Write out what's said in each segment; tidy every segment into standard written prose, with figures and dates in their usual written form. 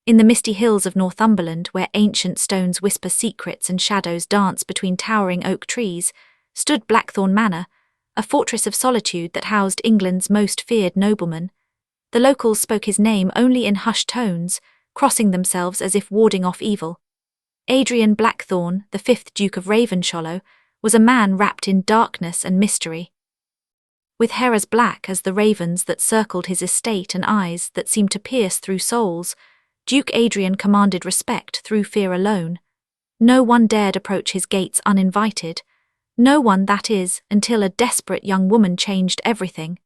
In the misty hills of Northumberland, where ancient stones whisper secrets and shadows dance between towering oak trees, stood Blackthorn Manor, a fortress of solitude that housed England's most feared nobleman. The locals spoke his name only in hushed tones, crossing themselves as if warding off evil. Adrian Blackthorn, the 5th Duke of Ravenshollow, was a man wrapped in darkness and mystery. With hair as black as the ravens that circled his estate and eyes that seemed to pierce through souls, Duke Adrian commanded respect through fear alone. No one dared approach his gates uninvited. No one, that is, until a desperate young woman changed everything.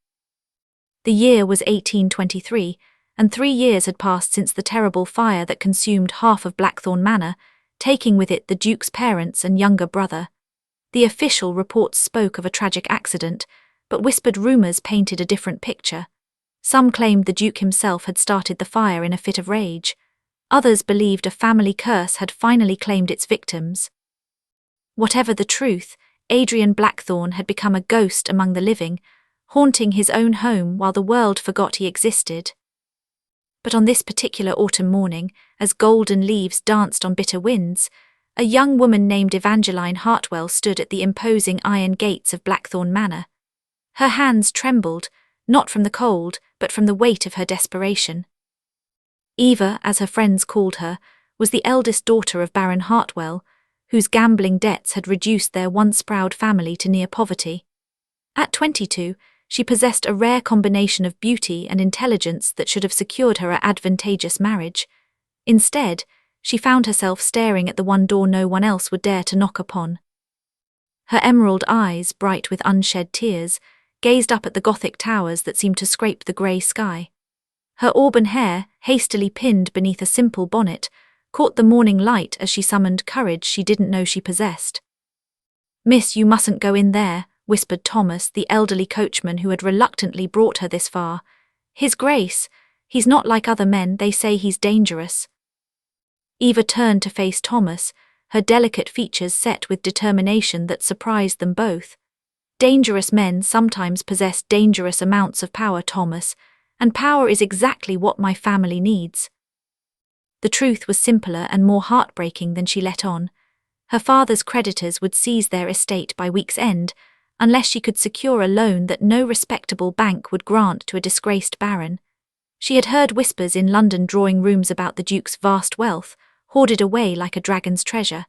The year was 1823, and 3 years had passed since the terrible fire that consumed half of Blackthorn Manor, taking with it the Duke's parents and younger brother. The official reports spoke of a tragic accident, but whispered rumours painted a different picture. Some claimed the Duke himself had started the fire in a fit of rage. Others believed a family curse had finally claimed its victims. Whatever the truth, Adrian Blackthorn had become a ghost among the living, haunting his own home while the world forgot he existed. But on this particular autumn morning, as golden leaves danced on bitter winds, a young woman named Evangeline Hartwell stood at the imposing iron gates of Blackthorn Manor. Her hands trembled, not from the cold, but from the weight of her desperation. Eva, as her friends called her, was the eldest daughter of Baron Hartwell, whose gambling debts had reduced their once proud family to near poverty. At 22, she possessed a rare combination of beauty and intelligence that should have secured her an advantageous marriage. Instead, she found herself staring at the one door no one else would dare to knock upon. Her emerald eyes, bright with unshed tears, gazed up at the Gothic towers that seemed to scrape the grey sky. Her auburn hair, hastily pinned beneath a simple bonnet, caught the morning light as she summoned courage she didn't know she possessed. "Miss, you mustn't go in there," whispered Thomas, the elderly coachman who had reluctantly brought her this far. "His Grace, he's not like other men, they say he's dangerous." Eva turned to face Thomas, her delicate features set with determination that surprised them both. "Dangerous men sometimes possess dangerous amounts of power, Thomas, and power is exactly what my family needs." The truth was simpler and more heartbreaking than she let on. Her father's creditors would seize their estate by week's end, unless she could secure a loan that no respectable bank would grant to a disgraced baron. She had heard whispers in London drawing rooms about the Duke's vast wealth, hoarded away like a dragon's treasure.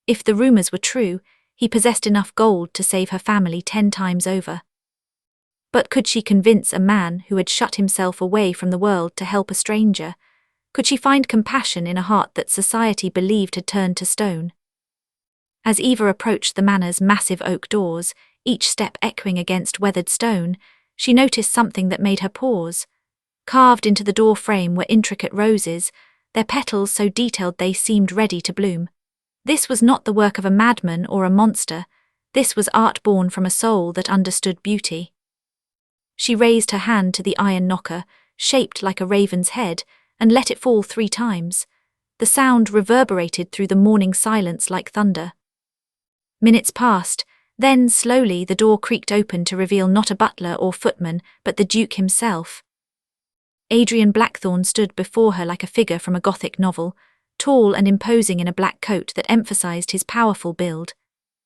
If the rumours were true, he possessed enough gold to save her family 10 times over. But could she convince a man who had shut himself away from the world to help a stranger? Could she find compassion in a heart that society believed had turned to stone? As Eva approached the manor's massive oak doors, each step echoing against weathered stone, she noticed something that made her pause. Carved into the door frame were intricate roses, their petals so detailed they seemed ready to bloom. This was not the work of a madman or a monster. This was art born from a soul that understood beauty. She raised her hand to the iron knocker, shaped like a raven's head, and let it fall 3 times. The sound reverberated through the morning silence like thunder. Minutes passed, then slowly the door creaked open to reveal not a butler or footman, but the Duke himself. Adrian Blackthorn stood before her like a figure from a Gothic novel, tall and imposing in a black coat that emphasized his powerful build.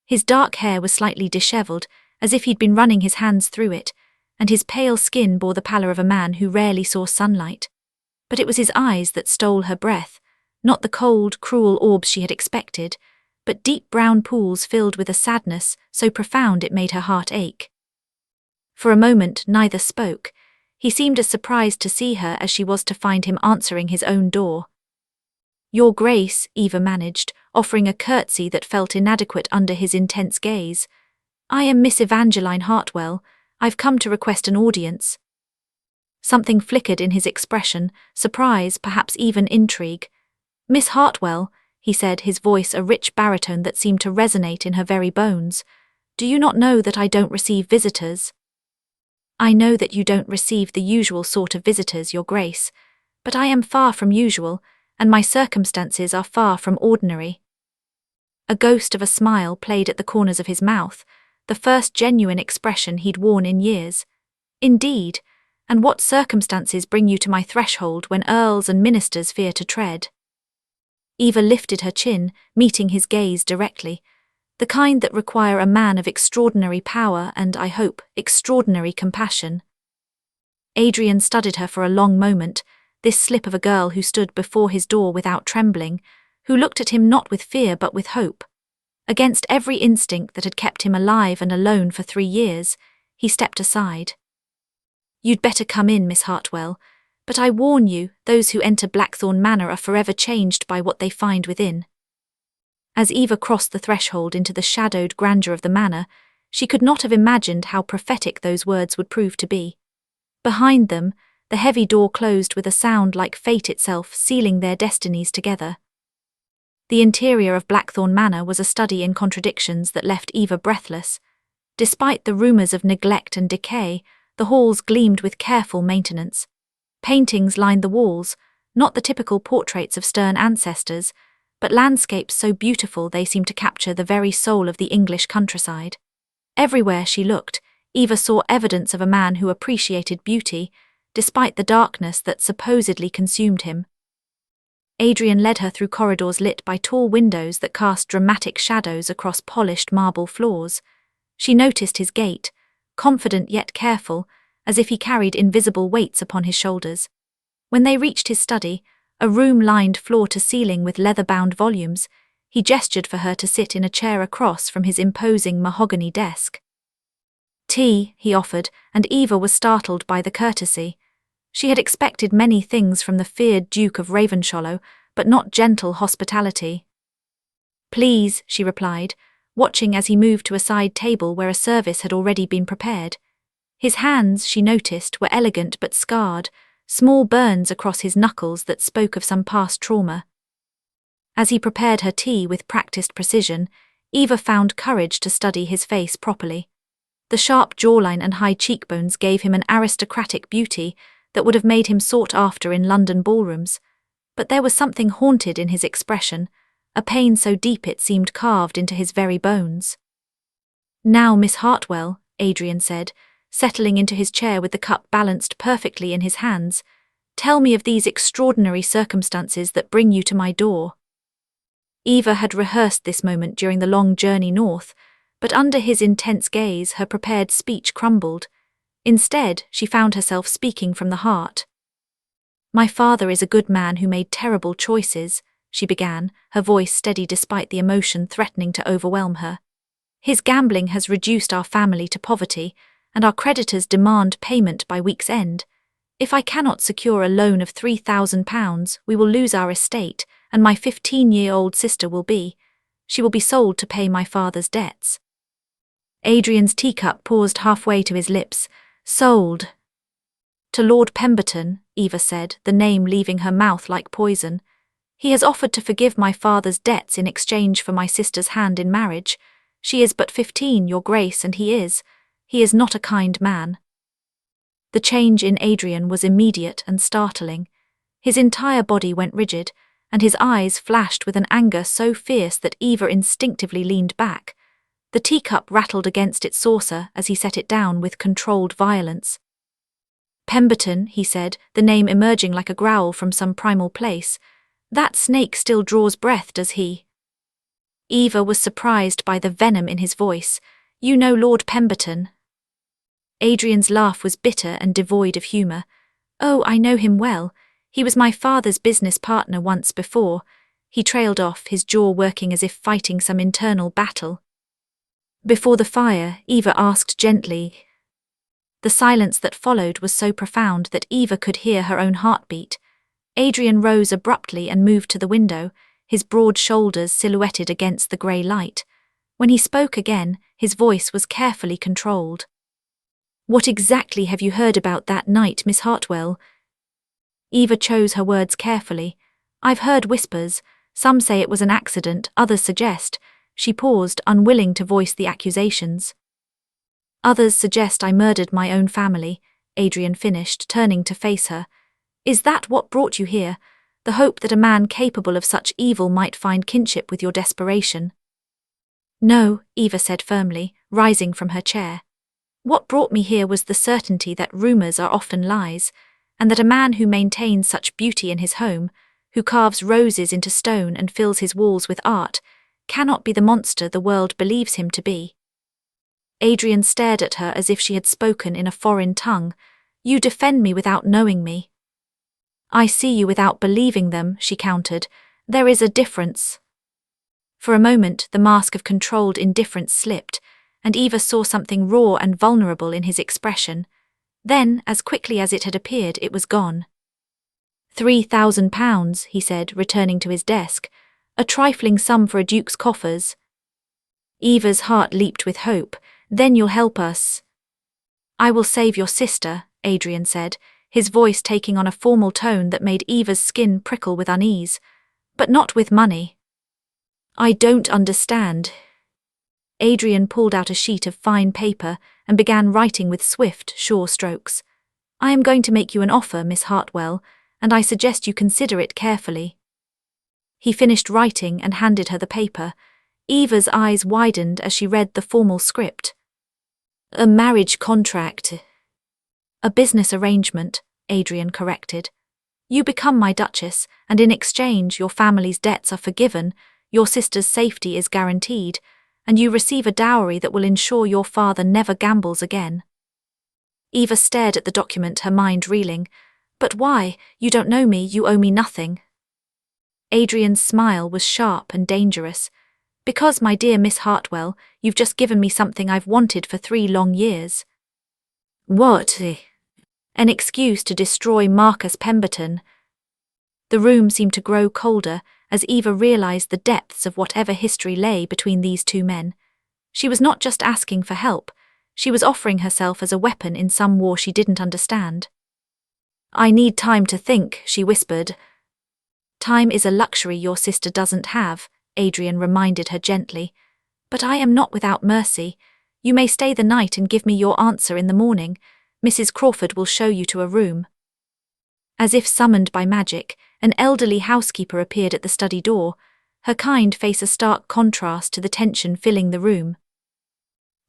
His dark hair was slightly dishevelled, as if he'd been running his hands through it, and his pale skin bore the pallor of a man who rarely saw sunlight. But it was his eyes that stole her breath, not the cold, cruel orbs she had expected, but deep brown pools filled with a sadness so profound it made her heart ache. For a moment neither spoke. He seemed as surprised to see her as she was to find him answering his own door. "Your Grace," Eva managed, offering a curtsy that felt inadequate under his intense gaze. "I am Miss Evangeline Hartwell. I've come to request an audience." Something flickered in his expression, surprise, perhaps even intrigue. "Miss Hartwell," he said, his voice a rich baritone that seemed to resonate in her very bones, "do you not know that I don't receive visitors?" "I know that you don't receive the usual sort of visitors, Your Grace, but I am far from usual, and my circumstances are far from ordinary." A ghost of a smile played at the corners of his mouth, the first genuine expression he'd worn in years. Indeed, And what circumstances bring you to my threshold when earls and ministers fear to tread? Eva lifted her chin, meeting his gaze directly, the kind that require a man of extraordinary power and, I hope, extraordinary compassion. Adrian studied her for a long moment, this slip of a girl who stood before his door without trembling, who looked at him not with fear but with hope. Against every instinct that had kept him alive and alone for 3 years, he stepped aside. "You'd better come in, Miss Hartwell, but I warn you, those who enter Blackthorn Manor are forever changed by what they find within." As Eva crossed the threshold into the shadowed grandeur of the manor, she could not have imagined how prophetic those words would prove to be. Behind them, the heavy door closed with a sound like fate itself sealing their destinies together. The interior of Blackthorn Manor was a study in contradictions that left Eva breathless. Despite the rumours of neglect and decay, the halls gleamed with careful maintenance. Paintings lined the walls, not the typical portraits of stern ancestors, but landscapes so beautiful they seemed to capture the very soul of the English countryside. Everywhere she looked, Eva saw evidence of a man who appreciated beauty, despite the darkness that supposedly consumed him. Adrian led her through corridors lit by tall windows that cast dramatic shadows across polished marble floors. She noticed his gait, confident yet careful, as if he carried invisible weights upon his shoulders. When they reached his study, a room lined floor to ceiling with leather-bound volumes, he gestured for her to sit in a chair across from his imposing mahogany desk. "Tea," he offered, and Eva was startled by the courtesy. She had expected many things from the feared Duke of Ravenshollow, but not gentle hospitality. "Please," she replied, watching as he moved to a side table where a service had already been prepared. His hands, she noticed, were elegant but scarred, small burns across his knuckles that spoke of some past trauma. As he prepared her tea with practiced precision, Eva found courage to study his face properly. The sharp jawline and high cheekbones gave him an aristocratic beauty that would have made him sought after in London ballrooms, but there was something haunted in his expression, a pain so deep it seemed carved into his very bones. "Now, Miss Hartwell," Adrian said, settling into his chair with the cup balanced perfectly in his hands, "tell me of these extraordinary circumstances that bring you to my door." Eva had rehearsed this moment during the long journey north, but under his intense gaze her prepared speech crumbled. Instead, she found herself speaking from the heart. "My father is a good man who made terrible choices," she began, her voice steady despite the emotion threatening to overwhelm her. "His gambling has reduced our family to poverty, and our creditors demand payment by week's end. If I cannot secure a loan of £3,000, we will lose our estate, and my 15-year-old sister she will be sold to pay my father's debts." Adrian's teacup paused halfway to his lips. "Sold." "To Lord Pemberton," Eva said, the name leaving her mouth like poison. "He has offered to forgive my father's debts in exchange for my sister's hand in marriage. She is but 15, Your Grace, and he is not a kind man." The change in Adrian was immediate and startling. His entire body went rigid, and his eyes flashed with an anger so fierce that Eva instinctively leaned back. The teacup rattled against its saucer as he set it down with controlled violence. "Pemberton," he said, the name emerging like a growl from some primal place. "That snake still draws breath, does he?" Eva was surprised by the venom in his voice. "You know Lord Pemberton?" Adrian's laugh was bitter and devoid of humour. "Oh, I know him well. He was my father's business partner once before." He trailed off, his jaw working as if fighting some internal battle. "Before the fire?" Eva asked gently. The silence that followed was so profound that Eva could hear her own heartbeat. Adrian rose abruptly and moved to the window, his broad shoulders silhouetted against the grey light. When he spoke again, his voice was carefully controlled. "What exactly have you heard about that night, Miss Hartwell?" Eva chose her words carefully. "I've heard whispers. Some say it was an accident, others suggest—" She paused, unwilling to voice the accusations. "Others suggest I murdered my own family," Adrian finished, turning to face her. "Is that what brought you here? The hope that a man capable of such evil might find kinship with your desperation?" "No," Eva said firmly, rising from her chair. What brought me here was the certainty that rumors are often lies, and that a man who maintains such beauty in his home, who carves roses into stone and fills his walls with art, cannot be the monster the world believes him to be. Adrian stared at her as if she had spoken in a foreign tongue. You defend me without knowing me. I see you without believing them, she countered. There is a difference. For a moment, the mask of controlled indifference slipped, and Eva saw something raw and vulnerable in his expression. Then, as quickly as it had appeared, it was gone. £3,000, he said, returning to his desk. A trifling sum for a duke's coffers. Eva's heart leaped with hope. Then you'll help us. I will save your sister, Adrian said, his voice taking on a formal tone that made Eva's skin prickle with unease. But not with money. I don't understand. Adrian pulled out a sheet of fine paper and began writing with swift, sure strokes. I am going to make you an offer, Miss Hartwell, and I suggest you consider it carefully. He finished writing and handed her the paper. Eva's eyes widened as she read the formal script. A marriage contract. A business arrangement, Adrian corrected. You become my duchess, and in exchange your family's debts are forgiven, your sister's safety is guaranteed, and you receive a dowry that will ensure your father never gambles again. Eva stared at the document, her mind reeling. But why? You don't know me, you owe me nothing. Adrian's smile was sharp and dangerous. Because, my dear Miss Hartwell, you've just given me something I've wanted for 3 long years. What? An excuse to destroy Marcus Pemberton. The room seemed to grow colder as Eva realized the depths of whatever history lay between these two men. She was not just asking for help, she was offering herself as a weapon in some war she didn't understand. I need time to think, she whispered. Time is a luxury your sister doesn't have, Adrian reminded her gently. But I am not without mercy. You may stay the night and give me your answer in the morning. Mrs. Crawford will show you to a room. As if summoned by magic, an elderly housekeeper appeared at the study door, her kind face a stark contrast to the tension filling the room.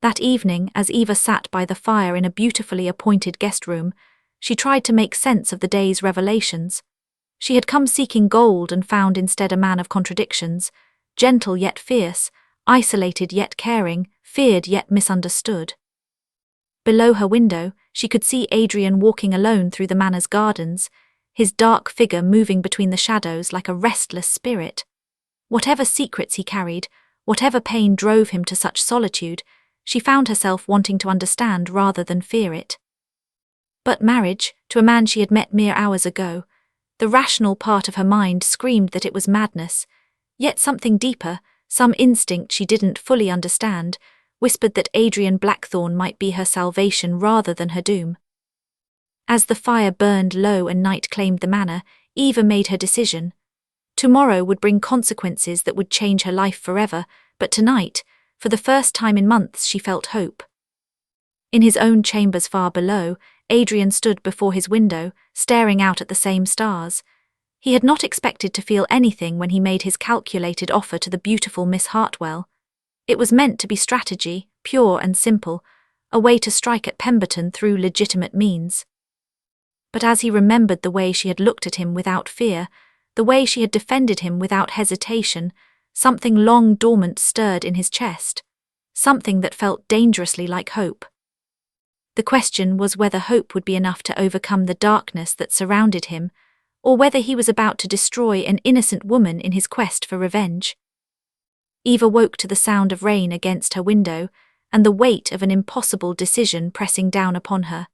That evening, as Eva sat by the fire in a beautifully appointed guest room, she tried to make sense of the day's revelations. She had come seeking gold and found instead a man of contradictions, gentle yet fierce, isolated yet caring, feared yet misunderstood. Below her window, she could see Adrian walking alone through the manor's gardens, his dark figure moving between the shadows like a restless spirit. Whatever secrets he carried, whatever pain drove him to such solitude, she found herself wanting to understand rather than fear it. But marriage, to a man she had met mere hours ago, the rational part of her mind screamed that it was madness, yet something deeper, some instinct she didn't fully understand, whispered that Adrian Blackthorne might be her salvation rather than her doom. As the fire burned low and night claimed the manor, Eva made her decision. Tomorrow would bring consequences that would change her life forever, but tonight, for the first time in months, she felt hope. In his own chambers far below, Adrian stood before his window, staring out at the same stars. He had not expected to feel anything when he made his calculated offer to the beautiful Miss Hartwell. It was meant to be strategy, pure and simple, a way to strike at Pemberton through legitimate means. But as he remembered the way she had looked at him without fear, the way she had defended him without hesitation, something long dormant stirred in his chest, something that felt dangerously like hope. The question was whether hope would be enough to overcome the darkness that surrounded him, or whether he was about to destroy an innocent woman in his quest for revenge. Eva woke to the sound of rain against her window, and the weight of an impossible decision pressing down upon her.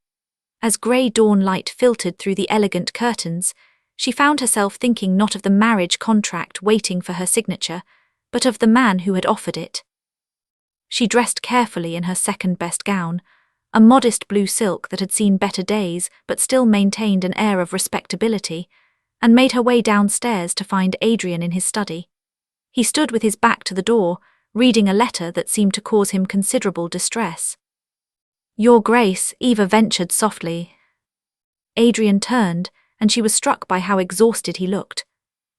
As grey dawn light filtered through the elegant curtains, she found herself thinking not of the marriage contract waiting for her signature, but of the man who had offered it. She dressed carefully in her second-best gown, a modest blue silk that had seen better days but still maintained an air of respectability, and made her way downstairs to find Adrian in his study. He stood with his back to the door, reading a letter that seemed to cause him considerable distress. Your Grace, Eva ventured softly. Adrian turned, and she was struck by how exhausted he looked.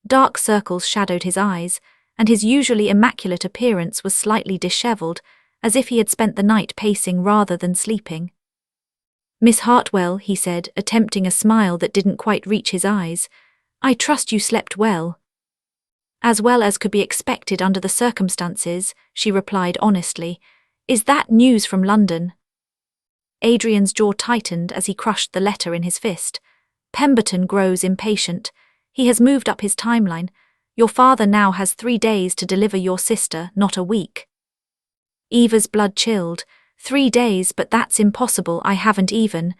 Dark circles shadowed his eyes, and his usually immaculate appearance was slightly dishevelled, as if he had spent the night pacing rather than sleeping. "Miss Hartwell," he said, attempting a smile that didn't quite reach his eyes, "I trust you slept well." "As well as could be expected under the circumstances," she replied honestly. "Is that news from London?" Adrian's jaw tightened as he crushed the letter in his fist. Pemberton grows impatient. He has moved up his timeline. Your father now has 3 days to deliver your sister, not a week. Eva's blood chilled. 3 days, but that's impossible, I haven't even.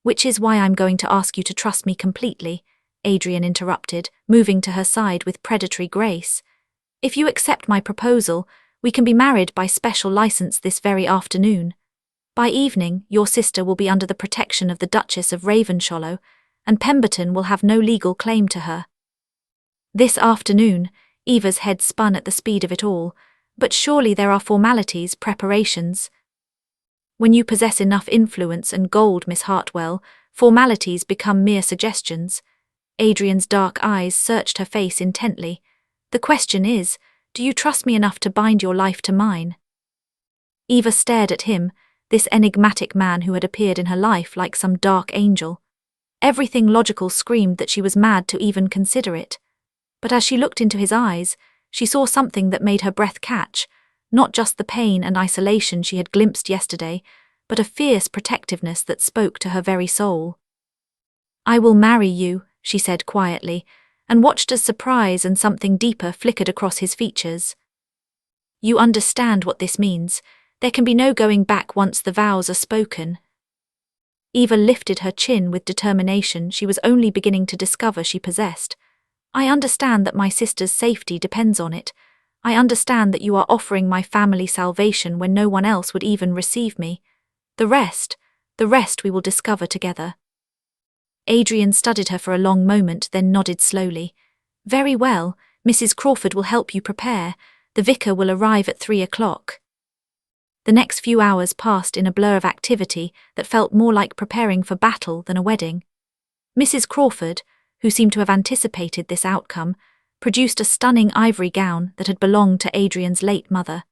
Which is why I'm going to ask you to trust me completely, Adrian interrupted, moving to her side with predatory grace. If you accept my proposal, we can be married by special license this very afternoon. By evening, your sister will be under the protection of the Duchess of Ravenshollow, and Pemberton will have no legal claim to her. This afternoon, Eva's head spun at the speed of it all. But surely there are formalities, preparations. When you possess enough influence and gold, Miss Hartwell, formalities become mere suggestions. Adrian's dark eyes searched her face intently. The question is, do you trust me enough to bind your life to mine? Eva stared at him, this enigmatic man who had appeared in her life like some dark angel. Everything logical screamed that she was mad to even consider it. But as she looked into his eyes, she saw something that made her breath catch, not just the pain and isolation she had glimpsed yesterday, but a fierce protectiveness that spoke to her very soul. "I will marry you," she said quietly, and watched as surprise and something deeper flickered across his features. "You understand what this means. There can be no going back once the vows are spoken." Eva lifted her chin with determination she was only beginning to discover she possessed. "I understand that my sister's safety depends on it. I understand that you are offering my family salvation when no one else would even receive me. The rest we will discover together." Adrian studied her for a long moment, then nodded slowly. "Very well, Mrs. Crawford will help you prepare. The vicar will arrive at 3 o'clock. The next few hours passed in a blur of activity that felt more like preparing for battle than a wedding. Mrs. Crawford, who seemed to have anticipated this outcome, produced a stunning ivory gown that had belonged to Adrian's late mother.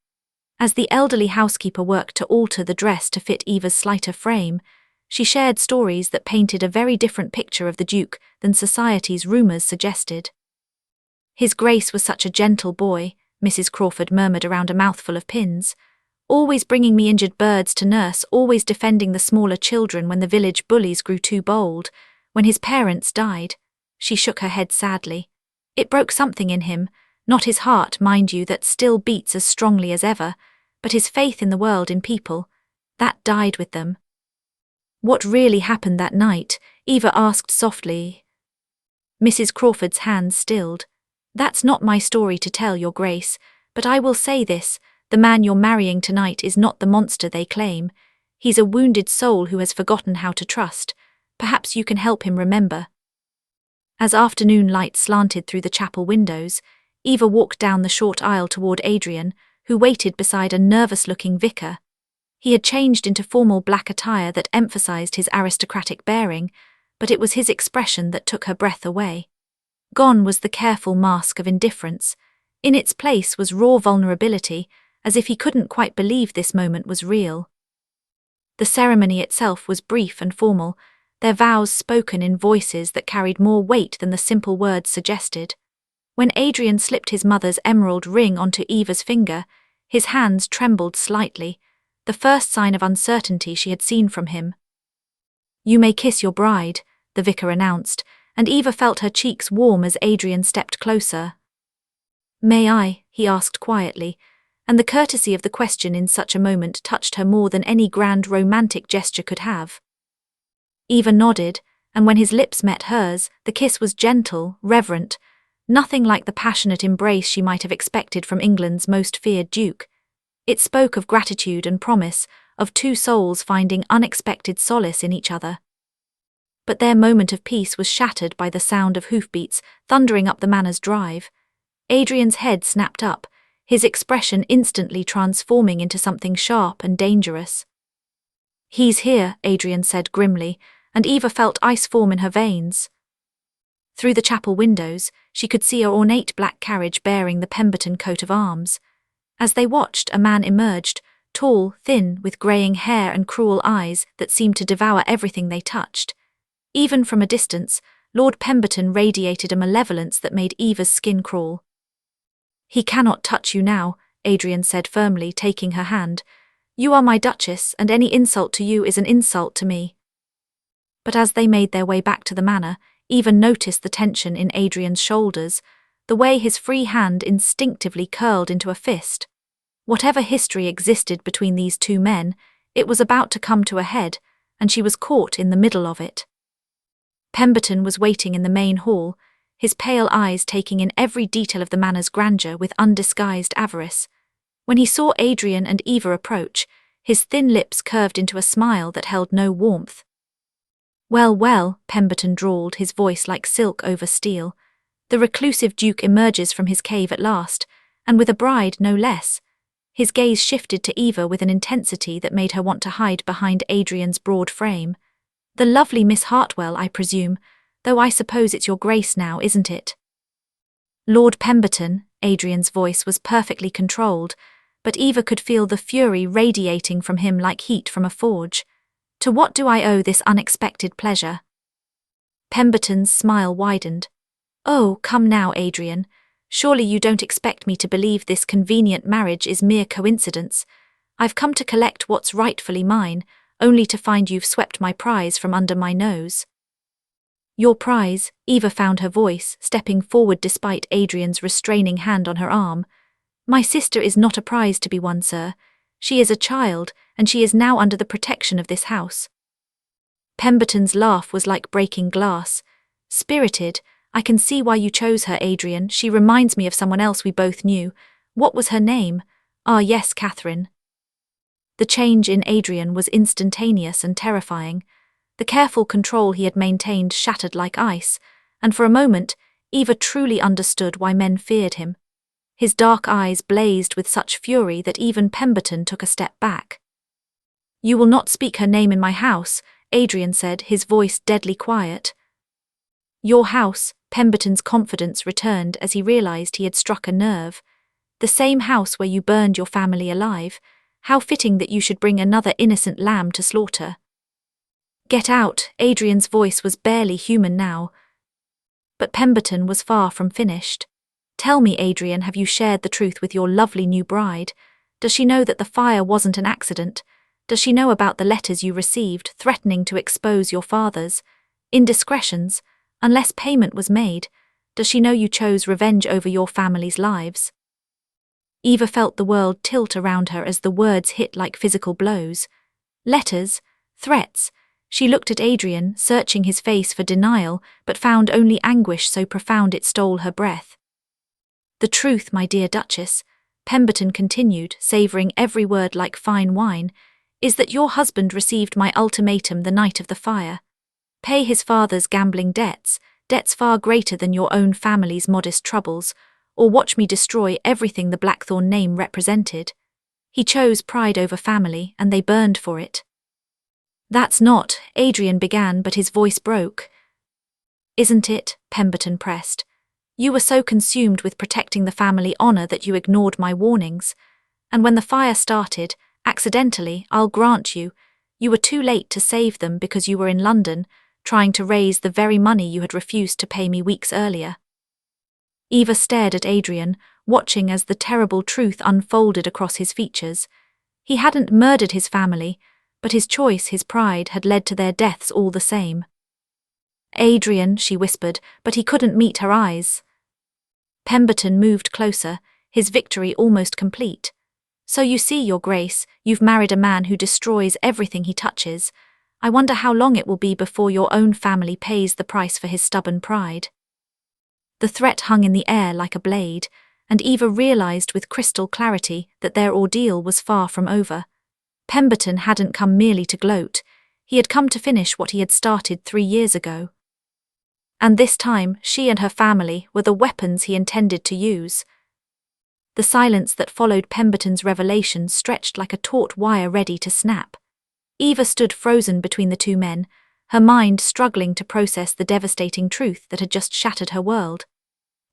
As the elderly housekeeper worked to alter the dress to fit Eva's slighter frame, she shared stories that painted a very different picture of the Duke than society's rumours suggested. "His Grace was such a gentle boy," Mrs. Crawford murmured around a mouthful of pins. "Always bringing me injured birds to nurse, always defending the smaller children when the village bullies grew too bold. When his parents died," she shook her head sadly, "it broke something in him, not his heart, mind you, that still beats as strongly as ever, but his faith in the world, in people. That died with them." "What really happened that night?" Eva asked softly. Mrs. Crawford's hands stilled. "That's not my story to tell, Your Grace, but I will say this, the man you're marrying tonight is not the monster they claim. He's a wounded soul who has forgotten how to trust. Perhaps you can help him remember." As afternoon light slanted through the chapel windows, Eva walked down the short aisle toward Adrian, who waited beside a nervous-looking vicar. He had changed into formal black attire that emphasized his aristocratic bearing, but it was his expression that took her breath away. Gone was the careful mask of indifference. In its place was raw vulnerability, as if he couldn't quite believe this moment was real. The ceremony itself was brief and formal, their vows spoken in voices that carried more weight than the simple words suggested. When Adrian slipped his mother's emerald ring onto Eva's finger, his hands trembled slightly, the first sign of uncertainty she had seen from him. "You may kiss your bride," the vicar announced, and Eva felt her cheeks warm as Adrian stepped closer. "May I?" he asked quietly, and the courtesy of the question in such a moment touched her more than any grand romantic gesture could have. Eva nodded, and when his lips met hers, the kiss was gentle, reverent, nothing like the passionate embrace she might have expected from England's most feared duke. It spoke of gratitude and promise, of two souls finding unexpected solace in each other. But their moment of peace was shattered by the sound of hoofbeats thundering up the manor's drive. Adrian's head snapped up, his expression instantly transforming into something sharp and dangerous. "He's here," Adrian said grimly, and Eva felt ice form in her veins. Through the chapel windows, she could see an ornate black carriage bearing the Pemberton coat of arms. As they watched, a man emerged, tall, thin, with greying hair and cruel eyes that seemed to devour everything they touched. Even from a distance, Lord Pemberton radiated a malevolence that made Eva's skin crawl. "He cannot touch you now," Adrian said firmly, taking her hand. "You are my Duchess, and any insult to you is an insult to me." But as they made their way back to the manor, Eva noticed the tension in Adrian's shoulders, the way his free hand instinctively curled into a fist. Whatever history existed between these two men, it was about to come to a head, and she was caught in the middle of it. Pemberton was waiting in the main hall, his pale eyes taking in every detail of the manor's grandeur with undisguised avarice. When he saw Adrian and Eva approach, his thin lips curved into a smile that held no warmth. "Well, well," Pemberton drawled, his voice like silk over steel. "The reclusive Duke emerges from his cave at last, and with a bride no less." His gaze shifted to Eva with an intensity that made her want to hide behind Adrian's broad frame. "The lovely Miss Hartwell, I presume, though I suppose it's your grace now, isn't it?" "Lord Pemberton," Adrian's voice was perfectly controlled, but Eva could feel the fury radiating from him like heat from a forge. "To what do I owe this unexpected pleasure?" Pemberton's smile widened. "Oh, come now, Adrian. Surely you don't expect me to believe this convenient marriage is mere coincidence. I've come to collect what's rightfully mine, only to find you've swept my prize from under my nose." "Your prize," Eva found her voice, stepping forward despite Adrian's restraining hand on her arm. "My sister is not a prize to be won, sir. She is a child, and she is now under the protection of this house." Pemberton's laugh was like breaking glass. "Spirited, I can see why you chose her, Adrian. She reminds me of someone else we both knew. What was her name? Ah, yes, Catherine." The change in Adrian was instantaneous and terrifying. The careful control he had maintained shattered like ice, and for a moment, Eva truly understood why men feared him. His dark eyes blazed with such fury that even Pemberton took a step back. "You will not speak her name in my house," Adrian said, his voice deadly quiet. "Your house," Pemberton's confidence returned as he realized he had struck a nerve. "The same house where you burned your family alive. How fitting that you should bring another innocent lamb to slaughter." "Get out," Adrian's voice was barely human now. But Pemberton was far from finished. "Tell me, Adrian, have you shared the truth with your lovely new bride? Does she know that the fire wasn't an accident? Does she know about the letters you received threatening to expose your father's indiscretions, unless payment was made? Does she know you chose revenge over your family's lives?" Eva felt the world tilt around her as the words hit like physical blows. Letters, threats. She looked at Adrian, searching his face for denial, but found only anguish so profound it stole her breath. "The truth, my dear Duchess," Pemberton continued, savouring every word like fine wine, "is that your husband received my ultimatum the night of the fire. Pay his father's gambling debts, debts far greater than your own family's modest troubles, or watch me destroy everything the Blackthorn name represented. He chose pride over family, and they burned for it." "That's not," Adrian began, but his voice broke. "Isn't it?" Pemberton pressed. "You were so consumed with protecting the family honour that you ignored my warnings. And when the fire started, accidentally, I'll grant you, you were too late to save them because you were in London, trying to raise the very money you had refused to pay me weeks earlier." Eva stared at Adrian, watching as the terrible truth unfolded across his features. He hadn't murdered his family, but his choice, his pride, had led to their deaths all the same. "Adrian," she whispered, but he couldn't meet her eyes. Pemberton moved closer, his victory almost complete. "So you see, Your Grace, you've married a man who destroys everything he touches. I wonder how long it will be before your own family pays the price for his stubborn pride." The threat hung in the air like a blade, and Eva realized with crystal clarity that their ordeal was far from over. Pemberton hadn't come merely to gloat, he had come to finish what he had started 3 years ago. And this time, she and her family were the weapons he intended to use. The silence that followed Pemberton's revelation stretched like a taut wire ready to snap. Eva stood frozen between the two men, her mind struggling to process the devastating truth that had just shattered her world.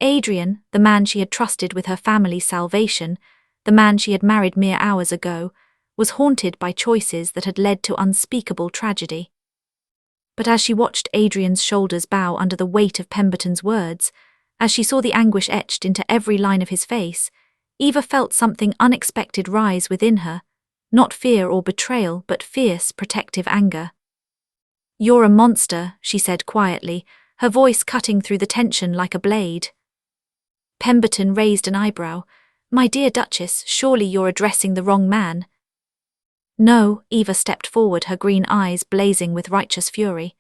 Adrian, the man she had trusted with her family's salvation, the man she had married mere hours ago, was haunted by choices that had led to unspeakable tragedy. But as she watched Adrian's shoulders bow under the weight of Pemberton's words, as she saw the anguish etched into every line of his face, Eva felt something unexpected rise within her, not fear or betrayal, but fierce, protective anger. "You're a monster," she said quietly, her voice cutting through the tension like a blade. Pemberton raised an eyebrow. "My dear Duchess, surely you're addressing the wrong man." "No," Eva stepped forward, her green eyes blazing with righteous fury.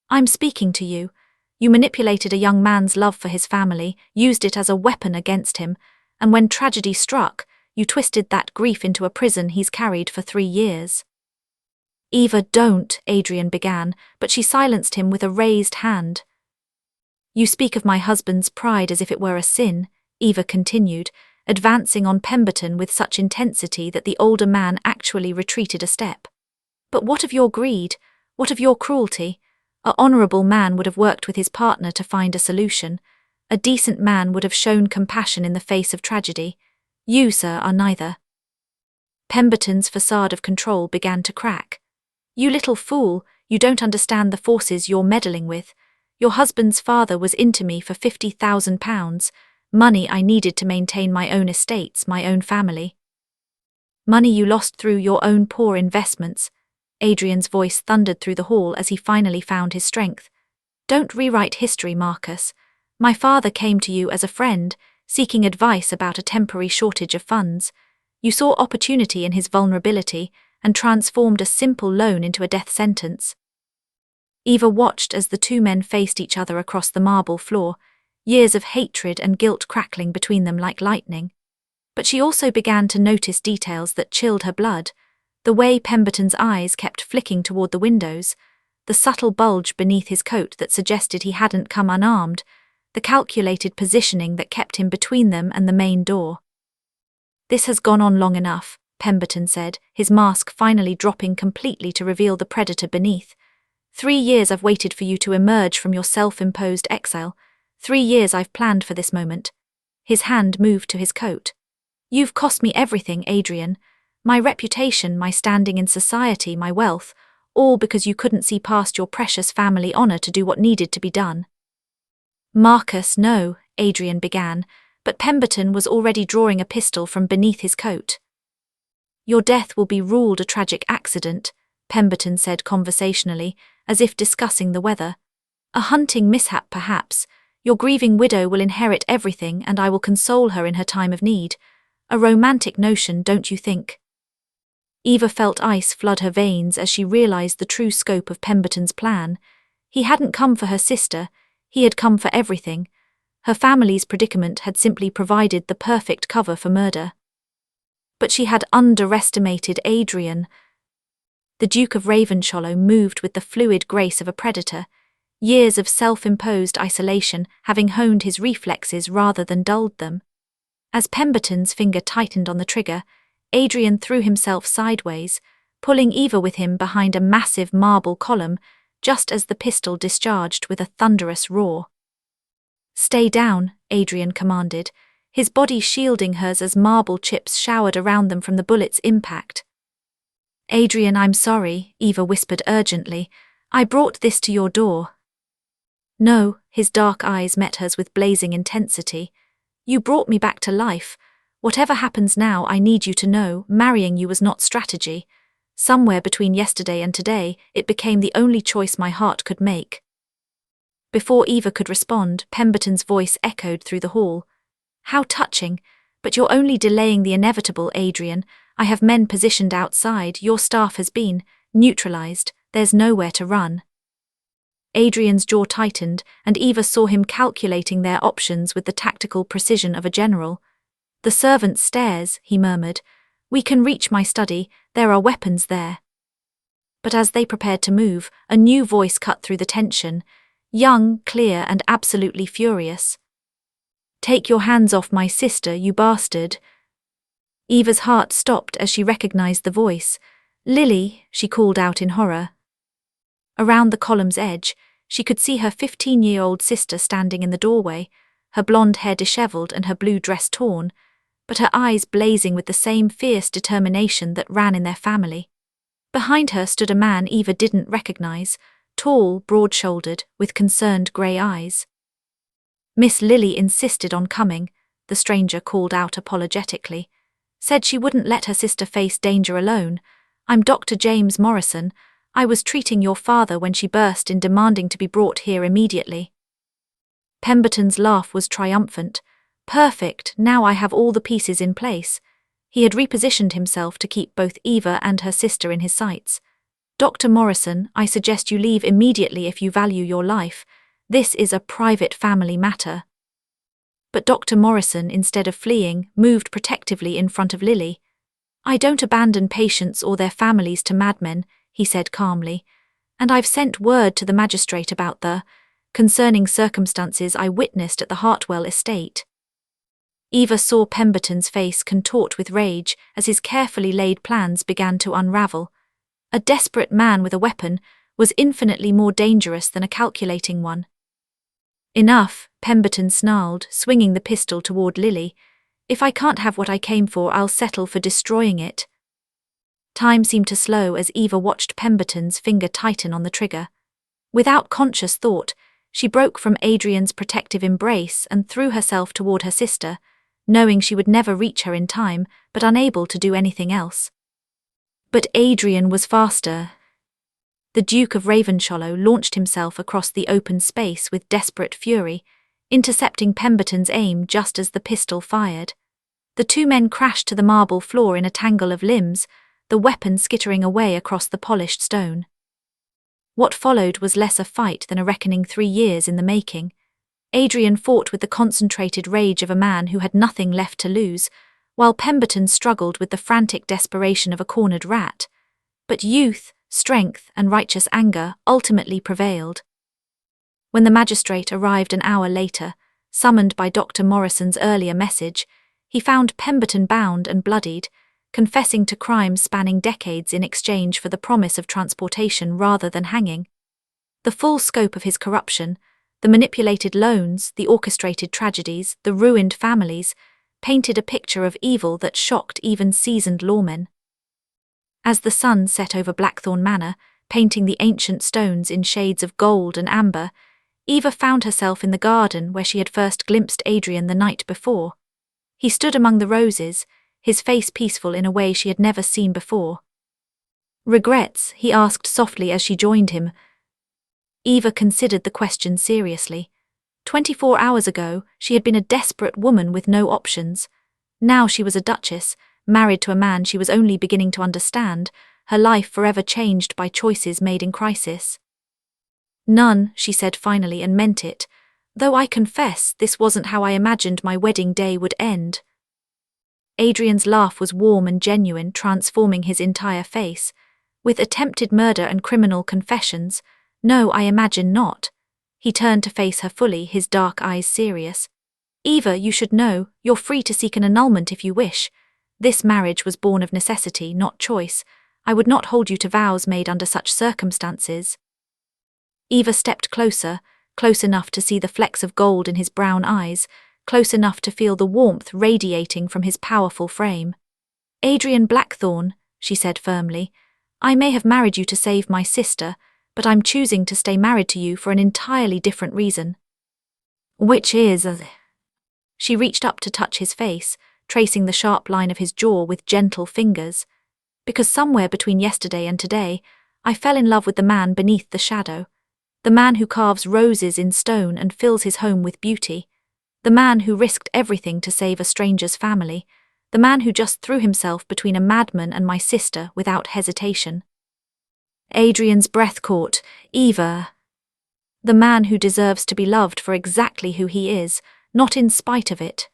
"I'm speaking to you. You manipulated a young man's love for his family, used it as a weapon against him, and when tragedy struck, you twisted that grief into a prison he's carried for 3 years. "Eva, don't," Adrian began, but she silenced him with a raised hand. "You speak of my husband's pride as if it were a sin," Eva continued, advancing on Pemberton with such intensity that the older man actually retreated a step. "But what of your greed? What of your cruelty? A honourable man would have worked with his partner to find a solution. A decent man would have shown compassion in the face of tragedy. You, sir, are neither." Pemberton's facade of control began to crack. "You little fool, you don't understand the forces you're meddling with. Your husband's father was into me for £50,000, money I needed to maintain my own estates, my own family. Money you lost through your own poor investments." Adrian's voice thundered through the hall as he finally found his strength. "Don't rewrite history, Marcus. My father came to you as a friend, seeking advice about a temporary shortage of funds. You saw opportunity in his vulnerability and transformed a simple loan into a death sentence." Eva watched as the two men faced each other across the marble floor, years of hatred and guilt crackling between them like lightning. But she also began to notice details that chilled her blood: the way Pemberton's eyes kept flicking toward the windows, the subtle bulge beneath his coat that suggested he hadn't come unarmed, the calculated positioning that kept him between them and the main door. "This has gone on long enough," Pemberton said, his mask finally dropping completely to reveal the predator beneath. 3 years I've waited for you to emerge from your self-imposed exile. 3 years I've planned for this moment." His hand moved to his coat. "You've cost me everything, Adrian. My reputation, my standing in society, my wealth, all because you couldn't see past your precious family honor to do what needed to be done." "Marcus, no," Adrian began, but Pemberton was already drawing a pistol from beneath his coat. "Your death will be ruled a tragic accident," Pemberton said conversationally, as if discussing the weather. "A hunting mishap, perhaps. Your grieving widow will inherit everything, and I will console her in her time of need. A romantic notion, don't you think?" Eva felt ice flood her veins as she realized the true scope of Pemberton's plan. He hadn't come for her sister, he had come for everything. Her family's predicament had simply provided the perfect cover for murder. But she had underestimated Adrian. The Duke of Ravenshollow moved with the fluid grace of a predator, years of self-imposed isolation having honed his reflexes rather than dulled them. As Pemberton's finger tightened on the trigger, Adrian threw himself sideways, pulling Eva with him behind a massive marble column, just as the pistol discharged with a thunderous roar. "Stay down," Adrian commanded, his body shielding hers as marble chips showered around them from the bullet's impact. "Adrian, I'm sorry," Eva whispered urgently. "I brought this to your door." "No," his dark eyes met hers with blazing intensity. "You brought me back to life. Whatever happens now, I need you to know, marrying you was not strategy. Somewhere between yesterday and today, it became the only choice my heart could make." Before Eva could respond, Pemberton's voice echoed through the hall. "How touching, but you're only delaying the inevitable, Adrian. I have men positioned outside, your staff has been neutralized, there's nowhere to run." Adrian's jaw tightened, and Eva saw him calculating their options with the tactical precision of a general. "The servants' stairs," he murmured. "We can reach my study, there are weapons there." But as they prepared to move, a new voice cut through the tension, young, clear, and absolutely furious. "Take your hands off my sister, you bastard." Eva's heart stopped as she recognized the voice. "Lily," she called out in horror. Around the column's edge, she could see her 15-year-old sister standing in the doorway, her blonde hair disheveled and her blue dress torn. but her eyes blazing with the same fierce determination that ran in their family. Behind her stood a man Eva didn't recognize, tall, broad-shouldered, with concerned grey eyes. "Miss Lily insisted on coming," the stranger called out apologetically. "Said she wouldn't let her sister face danger alone. I'm Dr. James Morrison. I was treating your father when she burst in demanding to be brought here immediately." Pemberton's laugh was triumphant. "Perfect, now I have all the pieces in place." He had repositioned himself to keep both Eva and her sister in his sights. "Dr. Morrison, I suggest you leave immediately if you value your life. This is a private family matter." But Dr. Morrison, instead of fleeing, moved protectively in front of Lily. "I don't abandon patients or their families to madmen," he said calmly, "and I've sent word to the magistrate about the concerning circumstances I witnessed at the Hartwell estate." Eva saw Pemberton's face contort with rage as his carefully laid plans began to unravel. A desperate man with a weapon was infinitely more dangerous than a calculating one. "Enough," Pemberton snarled, swinging the pistol toward Lily. "If I can't have what I came for, I'll settle for destroying it." Time seemed to slow as Eva watched Pemberton's finger tighten on the trigger. Without conscious thought, she broke from Adrian's protective embrace and threw herself toward her sister, knowing she would never reach her in time, but unable to do anything else. But Adrian was faster. The Duke of Ravenshollow launched himself across the open space with desperate fury, intercepting Pemberton's aim just as the pistol fired. The two men crashed to the marble floor in a tangle of limbs, the weapon skittering away across the polished stone. What followed was less a fight than a reckoning 3 years in the making. Adrian fought with the concentrated rage of a man who had nothing left to lose, while Pemberton struggled with the frantic desperation of a cornered rat. But youth, strength, and righteous anger ultimately prevailed. When the magistrate arrived an hour later, summoned by Dr. Morrison's earlier message, he found Pemberton bound and bloodied, confessing to crimes spanning decades in exchange for the promise of transportation rather than hanging. The full scope of his corruption, the manipulated loans, the orchestrated tragedies, the ruined families, painted a picture of evil that shocked even seasoned lawmen. As the sun set over Blackthorn Manor, painting the ancient stones in shades of gold and amber, Eva found herself in the garden where she had first glimpsed Adrian the night before. He stood among the roses, his face peaceful in a way she had never seen before. "Regrets?" he asked softly as she joined him. Eva considered the question seriously. 24 hours ago, she had been a desperate woman with no options. Now she was a duchess, married to a man she was only beginning to understand, her life forever changed by choices made in crisis. "None," she said finally, and meant it, "though I confess this wasn't how I imagined my wedding day would end." Adrian's laugh was warm and genuine, transforming his entire face. "With attempted murder and criminal confessions, no, I imagine not." He turned to face her fully, his dark eyes serious. "Eva, you should know, you're free to seek an annulment if you wish. This marriage was born of necessity, not choice. I would not hold you to vows made under such circumstances." Eva stepped closer, close enough to see the flecks of gold in his brown eyes, close enough to feel the warmth radiating from his powerful frame. "Adrian Blackthorn," she said firmly, "I may have married you to save my sister, but I'm choosing to stay married to you for an entirely different reason." "Which is?" She reached up to touch his face, tracing the sharp line of his jaw with gentle fingers. "Because somewhere between yesterday and today, I fell in love with the man beneath the shadow. The man who carves roses in stone and fills his home with beauty. The man who risked everything to save a stranger's family. The man who just threw himself between a madman and my sister without hesitation." Adrian's breath caught. "Eva." "The man who deserves to be loved for exactly who he is, not in spite of it."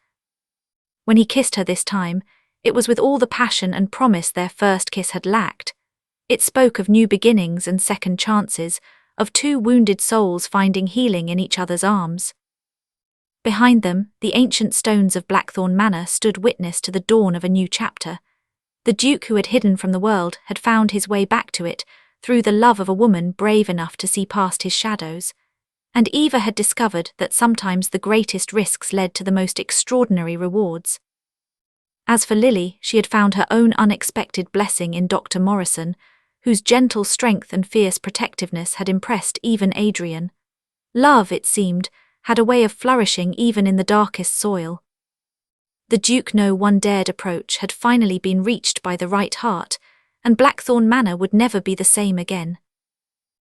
When he kissed her this time, it was with all the passion and promise their first kiss had lacked. It spoke of new beginnings and second chances, of two wounded souls finding healing in each other's arms. Behind them, the ancient stones of Blackthorn Manor stood witness to the dawn of a new chapter. The Duke who had hidden from the world had found his way back to it, through the love of a woman brave enough to see past his shadows. And Eva had discovered that sometimes the greatest risks led to the most extraordinary rewards. As for Lily, she had found her own unexpected blessing in Dr. Morrison, whose gentle strength and fierce protectiveness had impressed even Adrian. Love, it seemed, had a way of flourishing even in the darkest soil. The Duke no one dared approach had finally been reached by the right heart, and Blackthorn Manor would never be the same again.